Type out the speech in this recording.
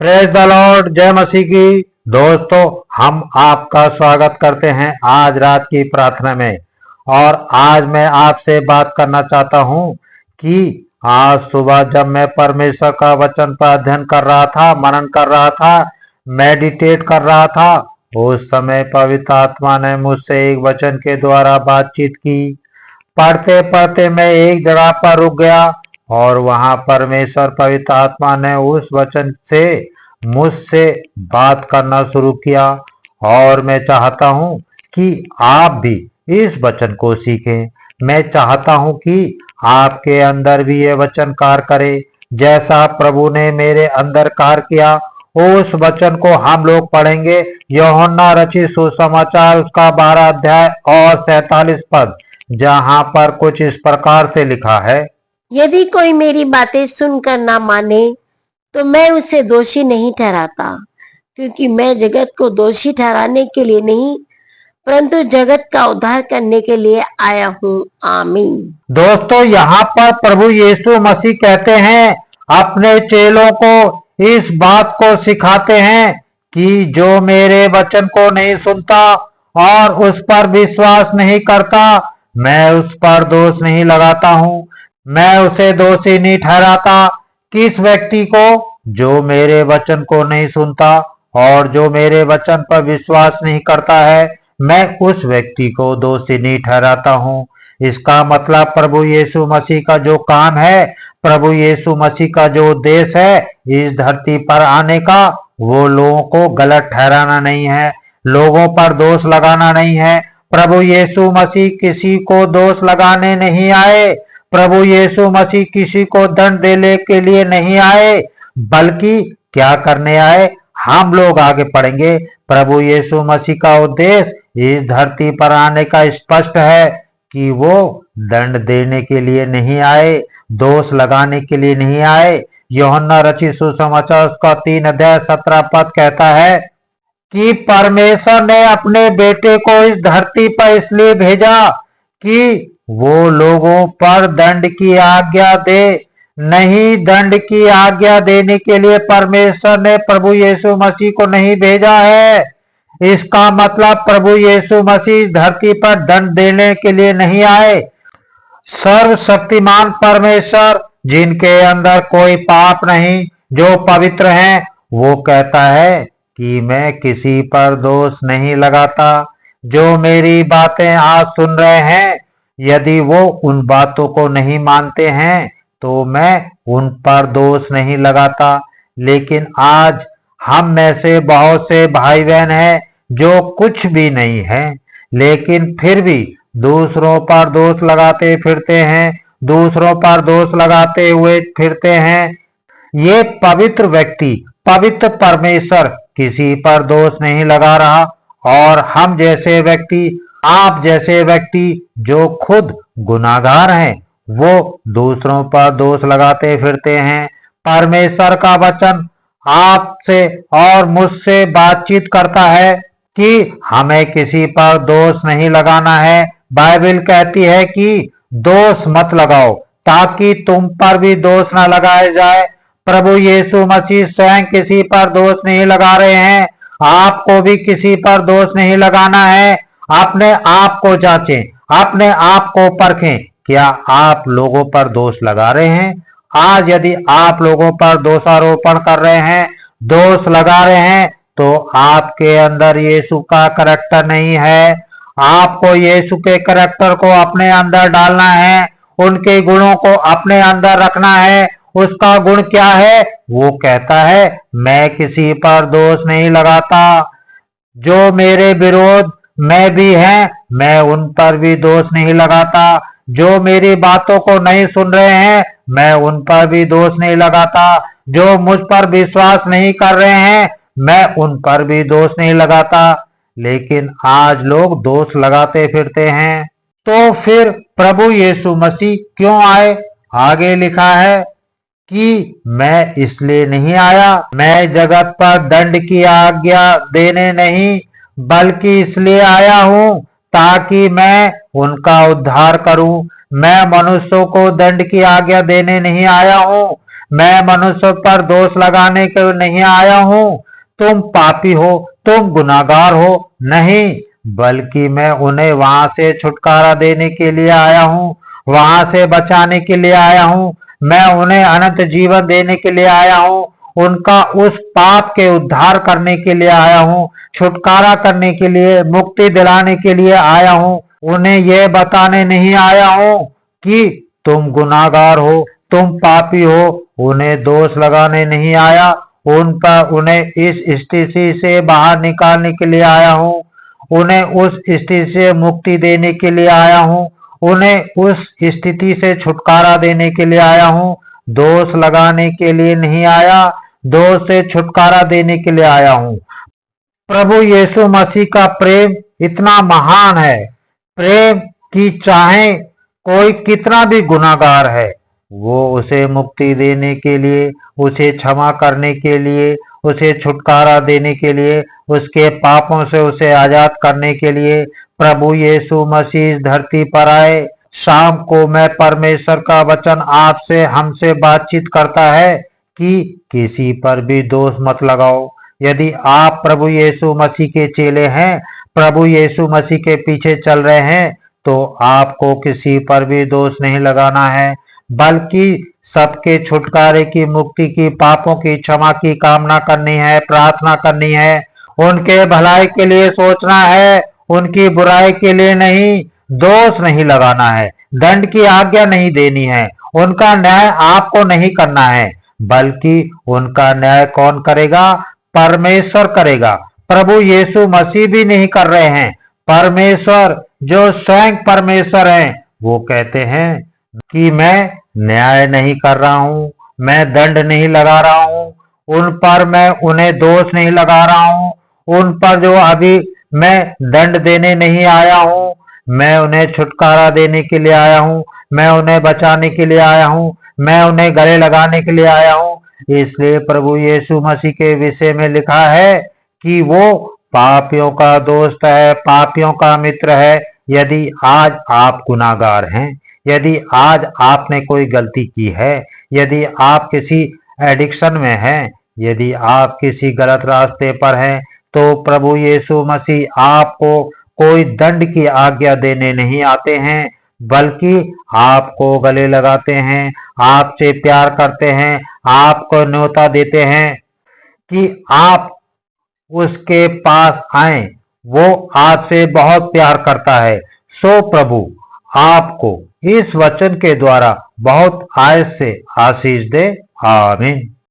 Praise the Lord, जय मसीह की। दोस्तों, हम आपका स्वागत करते हैं आज रात की प्रार्थना में। और आज मैं आपसे बात करना चाहता हूं कि आज सुबह जब मैं परमेश्वर का वचन पर अध्ययन कर रहा था, मनन कर रहा था, मेडिटेट कर रहा था, उस समय पवित्र आत्मा ने मुझसे एक वचन के द्वारा बातचीत की। पढ़ते पढ़ते मैं एक जगह पर रुक गया और वहां परमेश्वर पवित्र आत्मा ने उस वचन से मुझसे बात करना शुरू किया। और मैं चाहता हूं कि आप भी इस वचन को सीखें। मैं चाहता हूं कि आपके अंदर भी ये वचन कार्य करे जैसा प्रभु ने मेरे अंदर कार्य किया। उस वचन को हम लोग पढ़ेंगे। यूहन्ना रचित सुसमाचार उसका 12 अध्याय और 47 पद, जहां पर कुछ इस प्रकार से लिखा है। यदि कोई मेरी बातें सुनकर ना माने तो मैं उसे दोषी नहीं ठहराता, क्योंकि मैं जगत को दोषी ठहराने के लिए नहीं परंतु जगत का उद्धार करने के लिए आया हूँ। आमीन। दोस्तों, यहाँ पर प्रभु यीशु मसीह कहते हैं, अपने चेलों को इस बात को सिखाते हैं कि जो मेरे वचन को नहीं सुनता और उस पर विश्वास नहीं करता, मैं उस पर दोष नहीं लगाता हूँ, मैं उसे दोषी नहीं ठहराता। किस व्यक्ति को? जो मेरे वचन को नहीं सुनता और जो मेरे वचन पर विश्वास नहीं करता है, मैं उस व्यक्ति को दोषी नहीं ठहराता हूँ। इसका मतलब प्रभु यीशु मसीह का जो काम है, प्रभु यीशु मसीह का जो उद्देश्य है इस धरती पर आने का, वो लोगों को गलत ठहराना नहीं है, लोगों पर दोष लगाना नहीं है। प्रभु यीशु मसीह किसी को दोष लगाने नहीं आए, प्रभु यीशु मसीह किसी को दंड देने के लिए नहीं आए, बल्कि क्या करने आए, हम लोग आगे पढ़ेंगे। प्रभु यीशु मसीह का उद्देश्य इस धरती पर आने का स्पष्ट है कि वो दंड देने के लिए नहीं आए, दोष लगाने के लिए नहीं आए। यूहन्ना रचित सुसमाचार उसका 3 अध्याय 17 पद कहता है कि परमेश्वर ने अपने बेटे को इस धरती पर इसलिए भेजा कि वो लोगों पर दंड की आज्ञा दे। नहीं, दंड की आज्ञा देने के लिए परमेश्वर ने प्रभु यीशु मसीह को नहीं भेजा है। इसका मतलब प्रभु यीशु मसीह धरती पर दंड देने के लिए नहीं आए। सर्वशक्तिमान परमेश्वर, जिनके अंदर कोई पाप नहीं, जो पवित्र हैं, वो कहता है कि मैं किसी पर दोष नहीं लगाता। जो मेरी बातें आज सुन रहे हैं, यदि वो उन बातों को नहीं मानते हैं तो मैं उन पर दोष नहीं लगाता। लेकिन आज हम में से बहुत से भाई बहन हैं जो कुछ भी नहीं है, लेकिन फिर भी दूसरों पर दोष लगाते फिरते हैं, दूसरों पर दोष लगाते हुए फिरते हैं। ये पवित्र व्यक्ति, पवित्र परमेश्वर किसी पर दोष नहीं लगा रहा। और हम जैसे व्यक्ति, आप जैसे व्यक्ति जो खुद गुनाहगार हैं, वो दूसरों पर दोष लगाते फिरते हैं। परमेश्वर का वचन आपसे और मुझसे बातचीत करता है कि हमें किसी पर दोष नहीं लगाना है। बाइबल कहती है कि दोष मत लगाओ ताकि तुम पर भी दोष न लगाया जाए। प्रभु यीशु मसीह स्वयं किसी पर दोष नहीं लगा रहे हैं, आपको भी किसी पर दोष नहीं लगाना है। अपने आप को जांचें, अपने आप को परखें, क्या आप लोगों पर दोष लगा रहे हैं? आज यदि आप लोगों पर दोषारोपण कर रहे हैं, दोष लगा रहे हैं, तो आपके अंदर यीशु का करैक्टर नहीं है। आपको यीशु के करैक्टर को अपने अंदर डालना है, उनके गुणों को अपने अंदर रखना है। उसका गुण क्या है? वो कहता है, मैं किसी पर दोष नहीं लगाता। जो मेरे विरोध में भी हैं, मैं उन पर भी दोष नहीं लगाता। जो मेरी बातों को नहीं सुन रहे हैं, मैं उन पर भी दोष नहीं लगाता। जो मुझ पर विश्वास नहीं कर रहे हैं, मैं उन पर भी दोष नहीं लगाता। लेकिन आज लोग दोष लगाते फिरते हैं। तो फिर प्रभु यीशु मसीह क्यों आए? आगे लिखा है कि मैं इसलिए नहीं आया, मैं जगत पर दंड की आज्ञा देने नहीं, बल्कि इसलिए आया हूं ताकि मैं उनका उद्धार करूं। मैं मनुष्यों को दंड की आज्ञा देने नहीं आया हूं, मैं मनुष्य पर दोष लगाने के लिए नहीं आया हूँ। तुम पापी हो, तुम गुनाहगार हो, नहीं, बल्कि मैं उन्हें वहां से छुटकारा देने के लिए आया हूँ, वहां से बचाने के लिए आया हूँ। मैं उन्हें अनंत जीवन देने के लिए आया हूँ, उनका उस पाप के उद्धार करने के लिए आया हूँ, छुटकारा करने के लिए, मुक्ति दिलाने के लिए आया हूँ। उन्हें यह बताने नहीं आया हूँ कि तुम गुनाहगार हो, तुम पापी हो। उन्हें दोष लगाने नहीं आया, उन पर उन्हें इस स्थिति से बाहर निकालने के लिए आया हूँ, उन्हें उस स्थिति से मुक्ति देने के लिए आया हूँ, उन्हें उस स्थिति से छुटकारा देने के लिए आया हूँ। दोष लगाने के लिए नहीं आया, दोष से छुटकारा देने के लिए आया हूँ। प्रभु यीशु मसीह का प्रेम इतना महान है, प्रेम कि चाहे कोई कितना भी गुनाहगार है, वो उसे मुक्ति देने के लिए, उसे क्षमा करने के लिए, उसे छुटकारा देने के लिए, उसके पापों से उसे आजाद करने के लिए प्रभु यीशु मसीह इस धरती पर आए। शाम को मैं परमेश्वर का वचन आपसे, हमसे बातचीत करता है कि किसी पर भी दोष मत लगाओ। यदि आप प्रभु यीशु मसीह के चेले हैं, प्रभु यीशु मसीह के पीछे चल रहे हैं, तो आपको किसी पर भी दोष नहीं लगाना है, बल्कि सबके छुटकारे की, मुक्ति की, पापों की क्षमा की कामना करनी है, प्रार्थना करनी है, उनके भलाई के लिए सोचना है, उनकी बुराई के लिए नहीं। दोष नहीं लगाना है, दंड की आज्ञा नहीं देनी है, उनका न्याय आपको नहीं करना है, बल्कि उनका न्याय कौन करेगा? परमेश्वर करेगा। प्रभु यीशु मसीह भी नहीं कर रहे हैं, परमेश्वर जो स्वयं परमेश्वर हैं, वो कहते हैं कि मैं न्याय नहीं कर रहा हूँ, मैं दंड नहीं लगा रहा हूँ, उन पर मैं उन्हें दोष नहीं लगा रहा हूँ, उन पर जो अभी मैं दंड देने नहीं आया हूँ, मैं उन्हें छुटकारा देने के लिए आया हूँ, मैं उन्हें बचाने के लिए आया हूँ, मैं उन्हें गले लगाने के लिए आया हूँ। इसलिए प्रभु यीशु मसीह के विषय में लिखा है कि वो पापियों का दोस्त है, पापियों का मित्र है। यदि आज आप गुनाहगार हैं, यदि आज आपने कोई गलती की है, यदि आप किसी एडिक्शन में हैं, यदि आप किसी गलत रास्ते पर हैं, तो प्रभु यीशु मसीह आपको कोई दंड की आज्ञा देने नहीं आते हैं, बल्कि आपको गले लगाते हैं, आपसे प्यार करते हैं, आपको न्योता देते हैं कि आप उसके पास आए। वो आपसे बहुत प्यार करता है। सो प्रभु आपको इस वचन के द्वारा बहुत आयत से आशीष दे। आमीन।